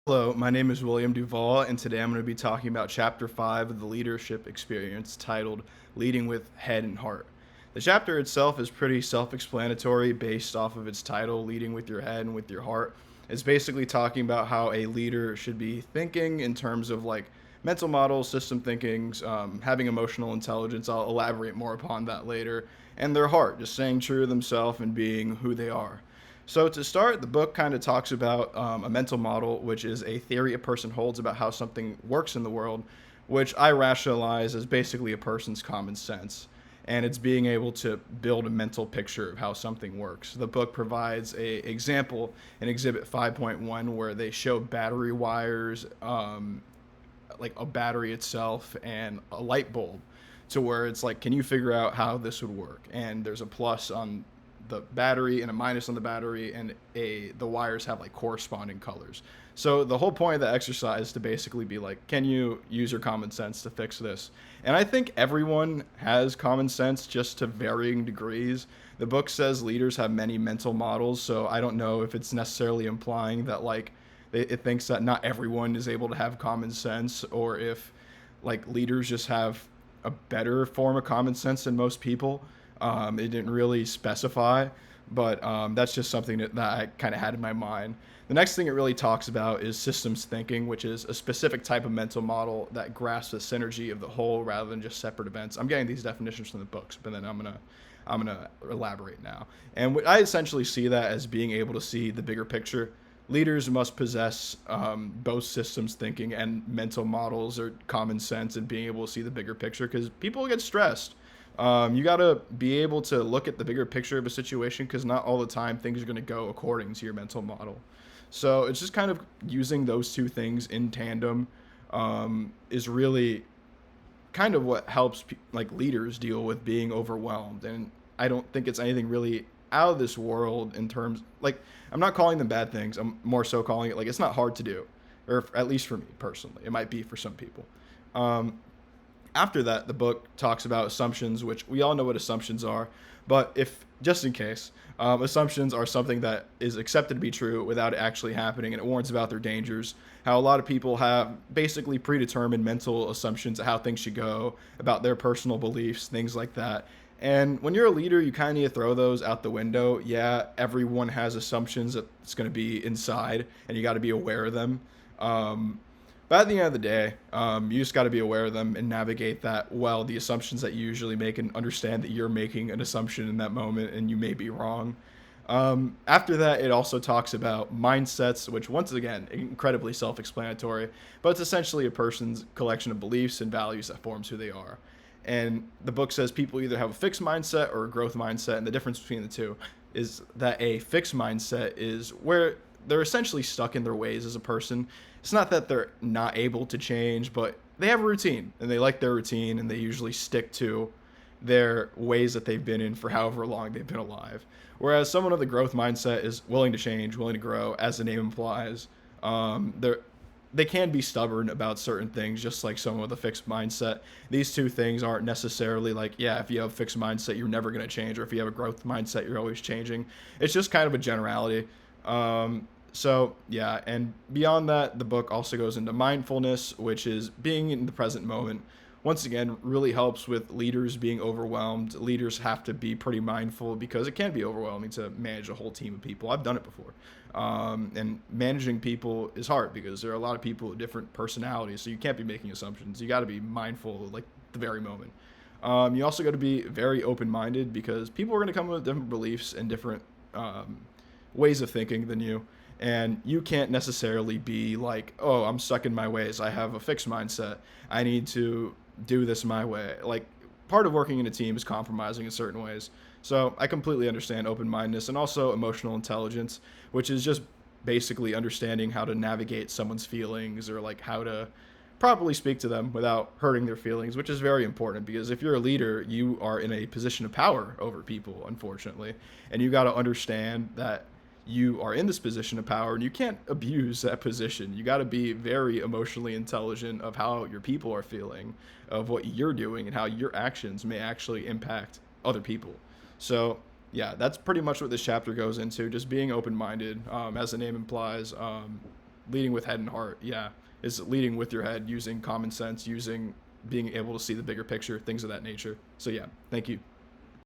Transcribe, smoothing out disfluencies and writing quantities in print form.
Hello, my name is William Duval, and today I'm going to be talking about Chapter 5 of the Leadership Experience titled Leading with Head and Heart. The chapter itself is pretty self explanatory based off of its title, Leading with Your Head and with Your Heart. It's basically talking about how a leader should be thinking in terms of like mental models, system thinkings, having emotional intelligence. I'll elaborate more upon that later. And their heart, just staying true to themselves and being who they are. So, to start, the book kind of talks about a mental model, which is a theory a person holds about how something works in the world, which I rationalize as basically a person's common sense. And it's being able to build a mental picture of how something works. The book provides a example in Exhibit 5.1 where they show battery wires, like a battery itself, and a light bulb, to where it's like, can you figure out how this would work? And there's a plus on the battery and a minus on the battery, and the wires have like corresponding colors. So the whole point of the exercise is to basically be like, can you use your common sense to fix this? And I think everyone has common sense, just to varying degrees. The book says leaders have many mental models, so I don't know if it's necessarily implying that like it thinks that not everyone is able to have common sense, or if like leaders just have a better form of common sense than most people. It didn't really specify, but that's just something that I kind of had in my mind. The next thing it really talks about is systems thinking, which is a specific type of mental model that grasps the synergy of the whole rather than just separate events. I'm getting these definitions from the books, but then I'm gonna elaborate now. And I essentially see that as being able to see the bigger picture. Leaders must possess both systems thinking and mental models or common sense and being able to see the bigger picture, because people get stressed. You got to be able to look at the bigger picture of a situation, because not all the time things are going to go according to your mental model. So it's just kind of using those two things in tandem is really kind of what helps like leaders deal with being overwhelmed. And I don't think it's anything really out of this world in terms like, I'm not calling them bad things. I'm more so calling it like it's not hard to do, or at least for me personally. It might be for some people. Um, After that, the book talks about assumptions, which we all know what assumptions are. But if, just in case, assumptions are something that is accepted to be true without it actually happening, and it warns about their dangers. How a lot of people have basically predetermined mental assumptions of how things should go, about their personal beliefs, things like that. And when you're a leader, you kind of need to throw those out the window. Yeah, everyone has assumptions that it's going to be inside, and you got to be aware of them. But at the end of the day, you just got to be aware of them and navigate that well, the assumptions that you usually make, and understand that you're making an assumption in that moment and you may be wrong. After that, it also talks about mindsets, which, once again, incredibly self explanatory, but it's essentially a person's collection of beliefs and values that forms who they are. And the book says people either have a fixed mindset or a growth mindset, and the difference between the two is that a fixed mindset is where they're essentially stuck in their ways as a person. It's not that they're not able to change, but they have a routine and they like their routine, and they usually stick to their ways that they've been in for however long they've been alive. Whereas someone with a growth mindset is willing to change, willing to grow, as the name implies. They're they can be stubborn about certain things, just like someone with a fixed mindset. These two things aren't necessarily like, yeah, if you have a fixed mindset, you're never going to change, or if you have a growth mindset, you're always changing. It's just kind of a generality. So, yeah, and beyond that, the book also goes into mindfulness, which is being in the present moment. Once again, really helps with leaders being overwhelmed. Leaders have to be pretty mindful because it can be overwhelming to manage a whole team of people. I've done it before. And managing people is hard because there are a lot of people with different personalities, so you can't be making assumptions. You got to be mindful, like, the very moment. You also got to be very open minded, because people are going to come with different beliefs and different ways of thinking than you. And you can't necessarily be like, oh, I'm stuck in my ways. I have a fixed mindset. I need to do this my way. Like, part of working in a team is compromising in certain ways. So I completely understand open mindedness and also emotional intelligence, which is just basically understanding how to navigate someone's feelings, or like how to properly speak to them without hurting their feelings, which is very important, because if you're a leader, you are in a position of power over people, unfortunately. And you got to understand that you are in this position of power and you can't abuse that position. You got to be very emotionally intelligent of how your people are feeling, of what you're doing, and how your actions may actually impact other people. So, yeah, that's pretty much what this chapter goes into. Just being open minded, as the name implies. leading with head and heart. Yeah, is leading with your head, using common sense, using being able to see the bigger picture, things of that nature. So yeah, thank you.